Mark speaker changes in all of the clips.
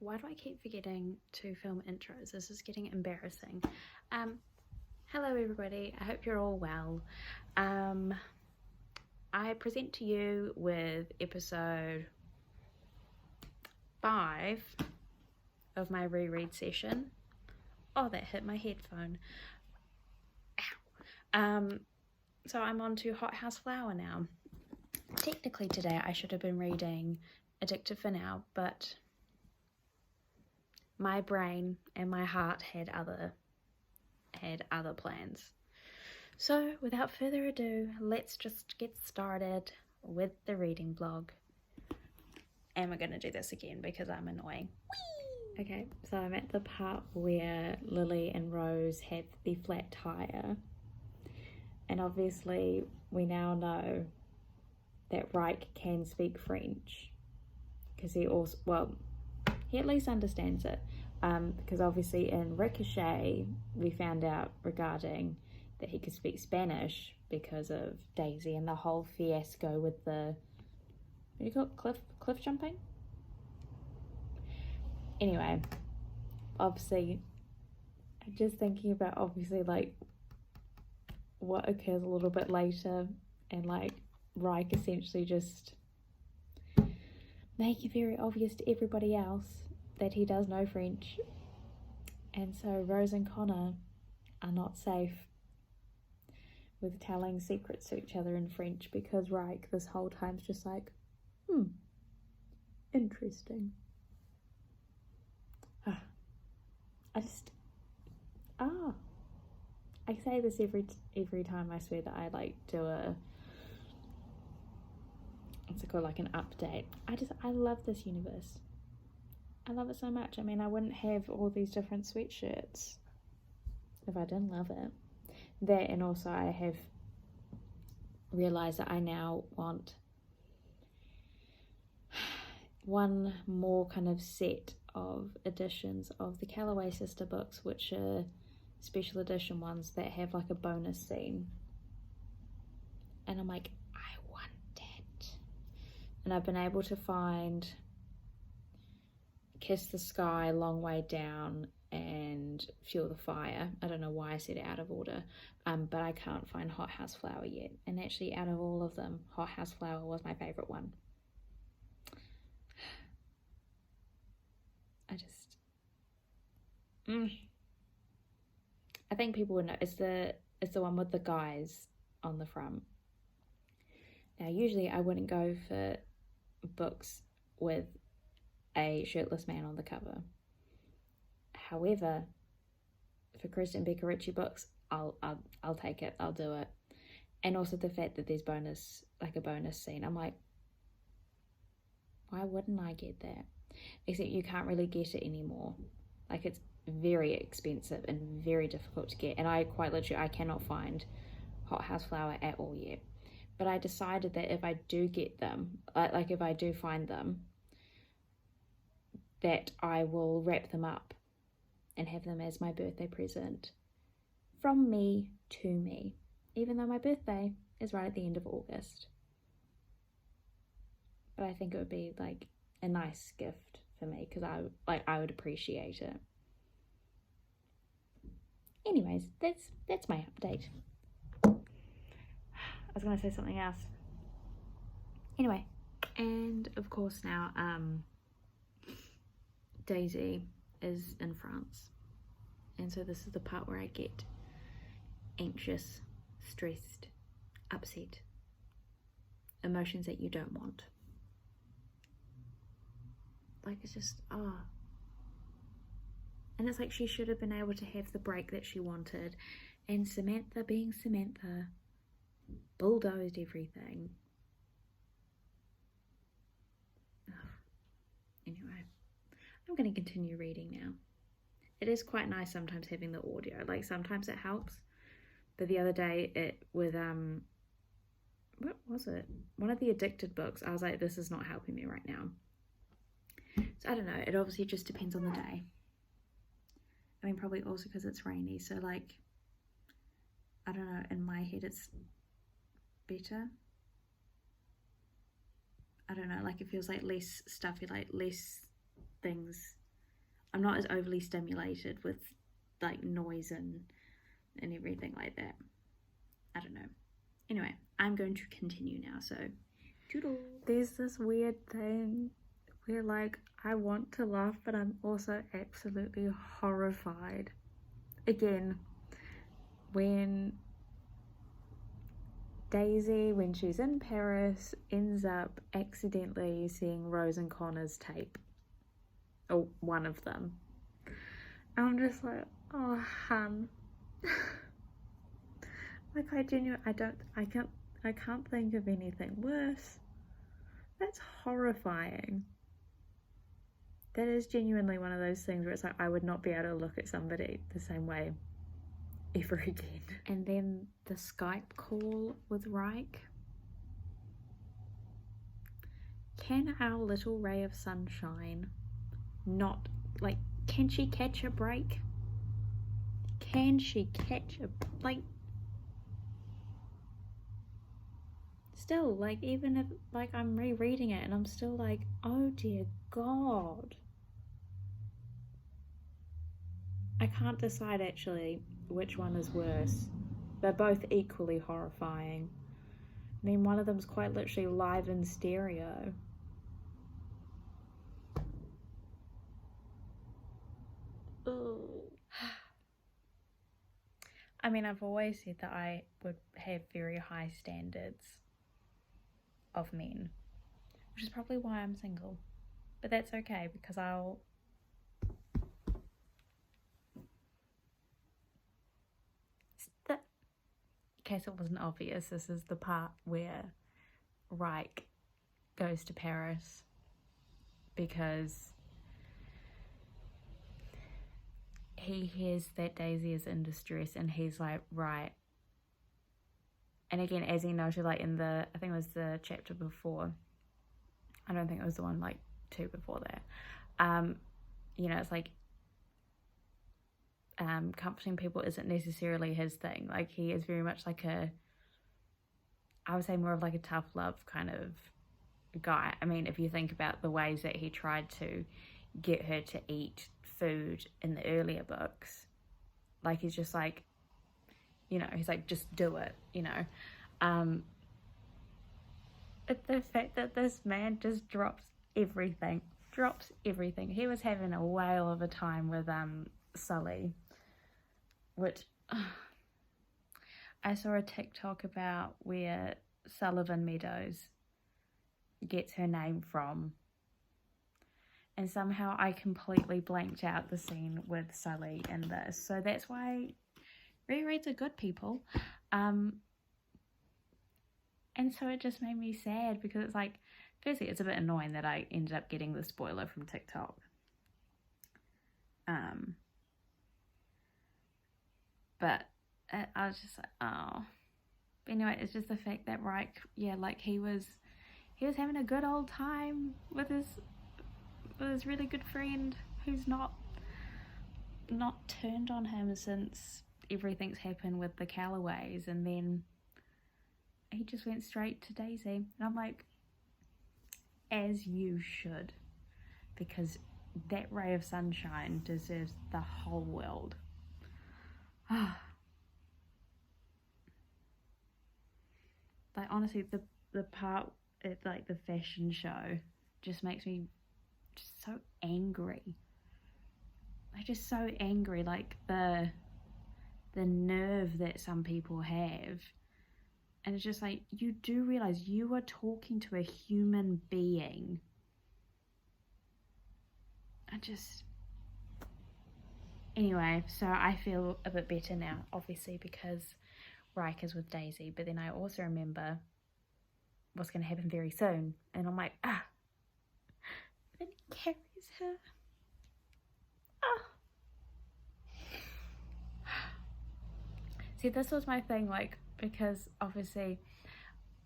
Speaker 1: Why do I keep forgetting to film intros? This is getting embarrassing. Hello everybody, I hope you're all well. I present to you with episode 5 of my reread session. Oh, that hit my headphone. Ow. So I'm on to Hothouse Flower now. Technically today I should have been reading Addicted for Now, but my brain and my heart had other plans. So without further ado, let's just get started with the reading blog. And we're going to do this again because I'm annoying. Whee! Okay, so I'm at the part where Lily and Rose have the flat tire. And obviously we now know that Reich can speak French. Because he at least understands it. Because obviously in Ricochet, we found out regarding that he could speak Spanish because of Daisy and the whole fiasco with the, what do you call it, cliff jumping? Anyway, obviously, I'm just thinking about obviously like what occurs a little bit later, and like Reich essentially just make it very obvious to everybody else that he does know French, and so Rose and Connor are not safe with telling secrets to each other in French because Reich this whole time's just like, interesting. I say this every time I swear that I like do a, what's it called, like an update. I love this universe. I love it so much. I mean, I wouldn't have all these different sweatshirts if I didn't love it. That, and also I have realised that I now want one more kind of set of editions of the Calloway sister books, which are special edition ones that have like a bonus scene. And I'm like, I want it. And I've been able to find Kiss the Sky, Long Way Down, and Fuel the Fire. I don't know why I said it out of order, but I can't find Hothouse Flower yet. And actually, out of all of them, Hothouse Flower was my favourite one. I think people would know. It's the one with the guys on the front. Now, usually I wouldn't go for books with a shirtless man on the cover. However, for Kristen Becker Ritchie books, I'll take it. I'll do it. And also the fact that there's a bonus scene. I'm like, why wouldn't I get that? Except you can't really get it anymore. Like, it's very expensive and very difficult to get. And I cannot find Hothouse Flower at all yet. But I decided that if I do get them, like if I do find them, that I will wrap them up and have them as my birthday present from me to me, even though my birthday is right at the end of August. But I think it would be like a nice gift for me because I would appreciate it. Anyways, that's my update. I was gonna say something else. Anyway, and of course now Daisy is in France, and so this is the part where I get anxious, stressed, upset, emotions that you don't want. Like, it's just, and it's like she should have been able to have the break that she wanted, and Samantha being Samantha bulldozed everything. Anyway, I'm going to continue reading now. It is quite nice sometimes having the audio. Like, sometimes it helps. But the other day, what was it? One of the Addicted books, I was like, this is not helping me right now. So I don't know. It obviously just depends on the day. I mean, probably also because it's rainy. So, like, I don't know. In my head, it's better. I don't know, like it feels like less stuffy, like less things I'm not as overly stimulated with like noise and everything like that. I don't know. Anyway, I'm going to continue now, so toodle. There's this weird thing where like I want to laugh, but I'm also absolutely horrified. Again, when Daisy, when she's in Paris, ends up accidentally seeing Rose and Connor's tape. Or one of them. And I'm just like, oh, hun. Like, I can't think of anything worse. That's horrifying. That is genuinely one of those things where it's like, I would not be able to look at somebody the same way ever again. And then the Skype call with Reich. Can our little ray of sunshine not, like, can she catch a break? Can she catch a, like, still, like, even if, like, I'm rereading it and I'm still like, oh dear God. I can't decide actually which one is worse. They're both equally horrifying. I mean, one of them's quite literally live in stereo. Ooh. I mean, I've always said that I would have very high standards of men, which is probably why I'm single. But that's okay, because in case it wasn't obvious, this is the part where Reich goes to Paris because he hears that Daisy is in distress and he's like, right. And again, as he noted, like in I think it was the chapter before, I don't think it was the one like 2 before that, you know, it's like comforting people isn't necessarily his thing. Like, he is very much like I would say more of like a tough love kind of guy. I mean, if you think about the ways that he tried to get her to eat food in the earlier books, like, he's just like, you know, he's like, just do it, you know. But the fact that this man just drops everything. He was having a whale of a time with Sully, which I saw a TikTok about where Sullivan Meadows gets her name from, and somehow I completely blanked out the scene with Sully in this. So that's why rereads are good, people. And so it just made me sad, because it's like, firstly, it's a bit annoying that I ended up getting the spoiler from TikTok. But I was just like, oh. But anyway, it's just the fact that Reich, yeah, like he was having a good old time with his really good friend who's not turned on him since everything's happened with the Callaways, and then he just went straight to Daisy. And I'm like, as you should, because that ray of sunshine deserves the whole world. Like, honestly, the part at like the fashion show just makes me just so angry. Like, just so angry, like the nerve that some people have. And it's just like, you do realize you are talking to a human being. Anyway, so I feel a bit better now, obviously, because Reich is with Daisy. But then I also remember what's going to happen very soon. And I'm like, then he carries her. See, this was my thing, like, because obviously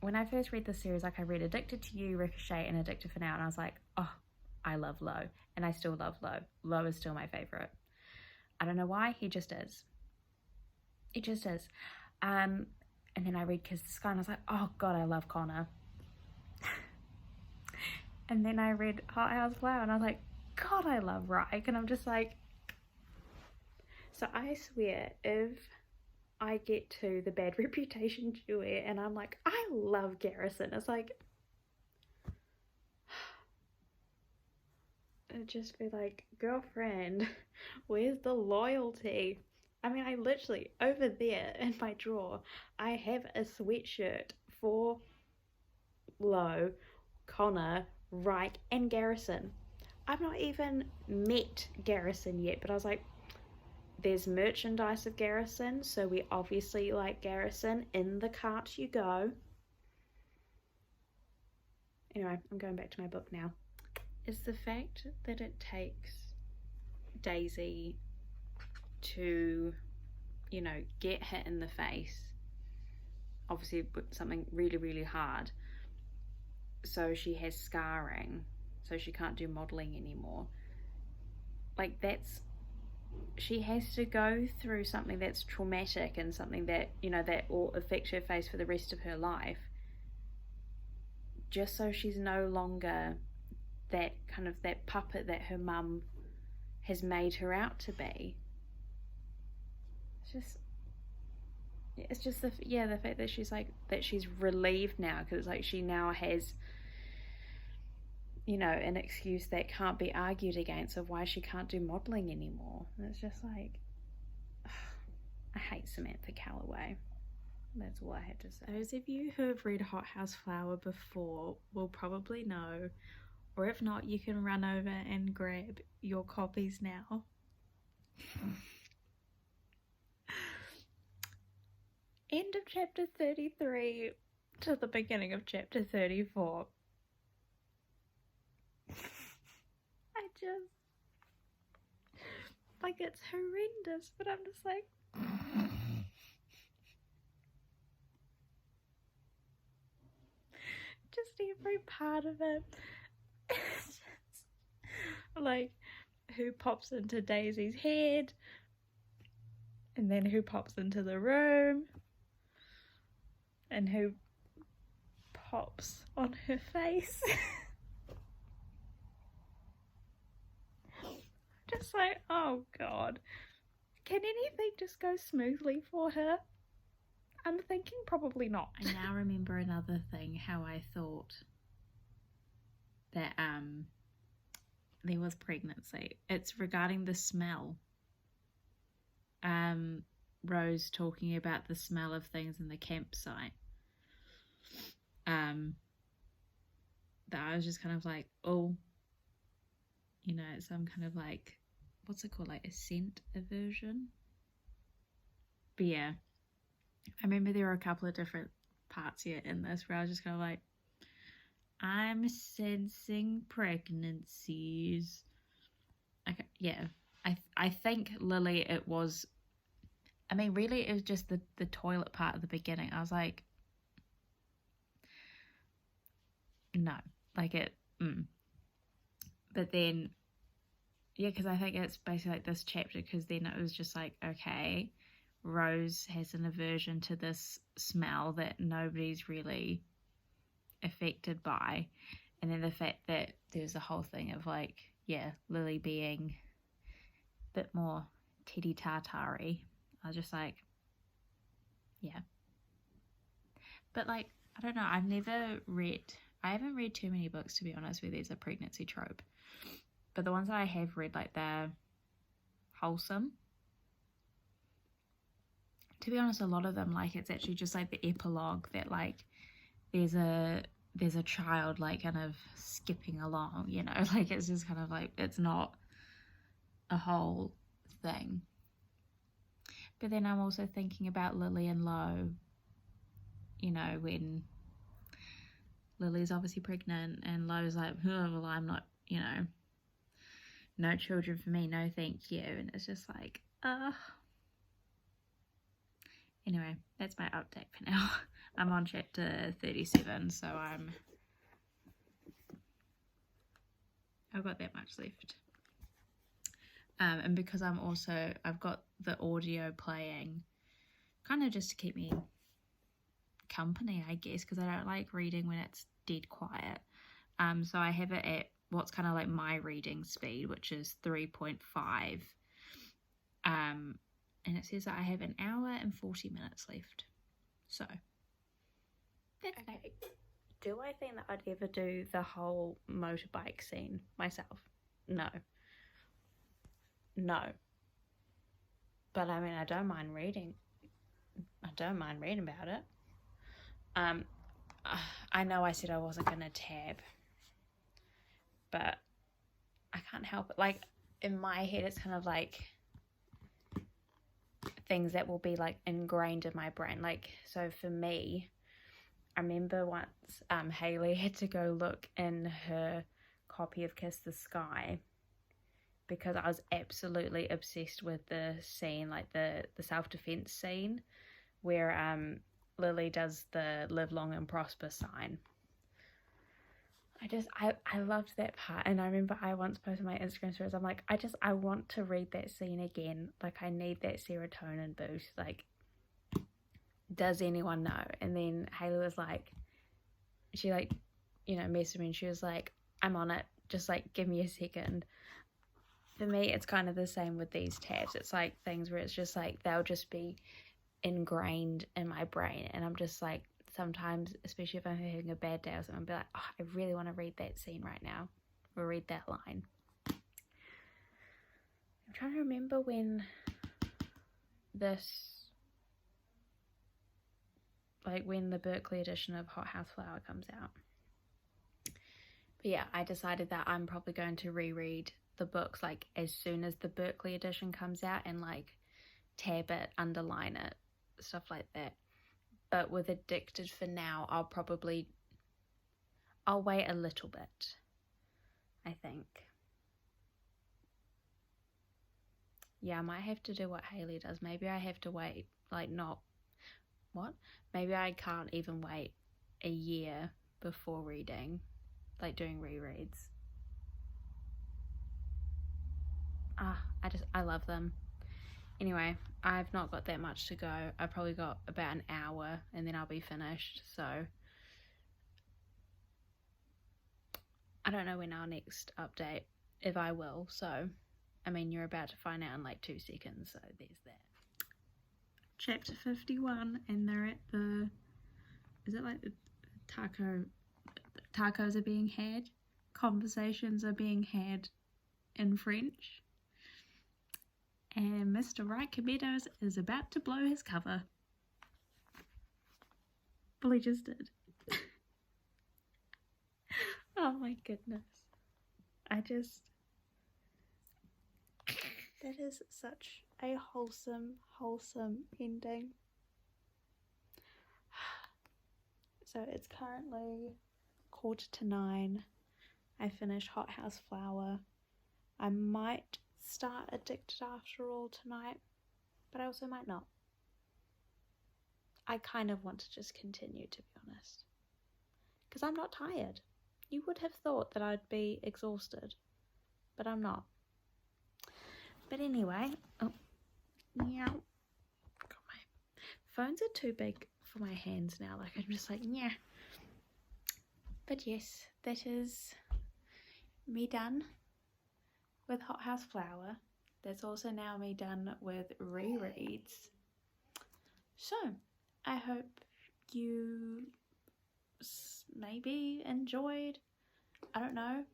Speaker 1: when I first read the series, like, I read Addicted to You, Ricochet, and Addicted for Now, and I was like, oh, I love Lo, and I still love Lo. Lo is still my favourite. I don't know why, he just is. It just is. And then I read Kiss the Sky, and I was like, oh God, I love Connor. And then I read Hothouse Flower, and I was like, God, I love Reich, and I'm just like, so I swear, if I get to the Bad Reputation duet and I'm like, I love Garrison, it's like, it'd just be like, girlfriend, where's the loyalty? I mean, I literally, over there in my drawer, I have a sweatshirt for Lowe, Connor, Reich, and Garrison. I've not even met Garrison yet, but I was like, there's merchandise of Garrison, so we obviously like Garrison. In the cart you go. Anyway, I'm going back to my book now. Is the fact that it takes Daisy to, you know, get hit in the face, obviously with something really, really hard, so she has scarring, so she can't do modelling anymore. Like, that's, she has to go through something that's traumatic and something that, you know, that will affect her face for the rest of her life, just so she's no longer that kind of that puppet that her mum has made her out to be. It's just the fact that she's like, that she's relieved now, because it's like she now has, you know, an excuse that can't be argued against of why she can't do modelling anymore. And it's just like, I hate Samantha Calloway. That's all I had to say. Those of you who have read Hothouse Flower before will probably know, or if not, you can run over and grab your copies now. End of chapter 33 to the beginning of chapter 34. I just, like, it's horrendous, but I'm just like, just every part of it. It's just, like, who pops into Daisy's head, and then who pops into the room, and who pops on her face. Just like, oh God, can anything just go smoothly for her? I'm thinking probably not. I now remember another thing, how I thought that there was pregnancy. It's regarding the smell. Rose talking about the smell of things in the campsite. That I was just kind of like, oh, you know, some kind of like, what's it called, like a scent aversion? But yeah, I remember there were a couple of different parts here in this where I was just kind of like, I'm sensing pregnancies. Okay, yeah, I think Lily, it was, I mean, really, it was just the toilet part at the beginning. I was like, no, like it, But then, yeah, because I think it's basically like this chapter, because then it was just like, okay, Rose has an aversion to this smell that nobody's really affected by. And then the fact that there's the whole thing of like, yeah, Lily being a bit more teddy tartary. I was just like, yeah. But like, I don't know, I haven't read too many books, to be honest, where there's a pregnancy trope. But the ones that I have read, like, they're wholesome. To be honest, a lot of them, like, it's actually just like the epilogue that, like, there's a child, like, kind of skipping along, you know, like, it's just kind of like, it's not a whole thing. But then I'm also thinking about Lily and Lo, you know, when Lily's obviously pregnant and Lo's like, oh, well, I'm not, you know, no children for me, no thank you. And it's just like, Anyway, that's my update for now. I'm on chapter 37, so I've got that much left. And because I've got the audio playing, kind of just to keep me company, I guess, because I don't like reading when it's dead quiet. So I have it at what's kind of like my reading speed, which is 3.5. And it says that I have an hour and 40 minutes left. So that's okay. Do I think that I'd ever do the whole motorbike scene myself? No. But I mean, I don't mind reading about it. I know I said I wasn't going to tab, but I can't help it. Like, in my head, it's kind of like things that will be like ingrained in my brain. Like, so for me, I remember once Haley had to go look in her copy of Kiss the Sky because I was absolutely obsessed with the scene, like the self-defense scene where Lily does the live long and prosper sign. I loved that part, and I remember I once posted my Instagram stories. I'm like, I want to read that scene again. Like, I need that serotonin boost. Like, does anyone know? And then Haley was like, she like, messaged me, and she was like, I'm on it. Just like, give me a second. For me, it's kind of the same with these tabs. It's like things where it's just like they'll just be ingrained in my brain, and I'm just like, sometimes, especially if I'm having a bad day or something, I'll be like, oh, I really want to read that scene right now, or read that line. I'm trying to remember when when the Berkeley edition of Hothouse Flower comes out. But yeah, I decided that I'm probably going to reread the books like as soon as the Berkeley edition comes out, and like tab it, underline it, stuff like that. But with Addicted for now, I'll wait a little bit, I think. Yeah, I might have to do what Haley does. Maybe I have to wait, maybe I can't even wait a year before reading, like doing rereads. I love them. Anyway, I've not got that much to go. I've probably got about an hour and then I'll be finished. So I don't know when our next update, if I will. So, I mean, you're about to find out in like 2 seconds. So there's that. Chapter 51, and they're at is it like the tacos are being had? Conversations are being had in French. And Mr. Right Cometos is about to blow his cover. Well, he just did. Oh my goodness. That is such a wholesome ending. So it's currently 9:15. I finished Hothouse Flower. I might start Addicted after all tonight, but I also might not. I kind of want to just continue, to be honest, because I'm not tired. You would have thought that I'd be exhausted, but I'm not. But anyway, yeah, God, my phones are too big for my hands now. Like, I'm just like, yeah. But yes, that is me done with Hothouse Flower. That's also now me done with rereads. So, I hope you maybe enjoyed. I don't know.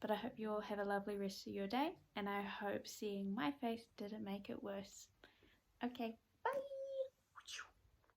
Speaker 1: But I hope you all have a lovely rest of your day. And I hope seeing my face didn't make it worse. Okay.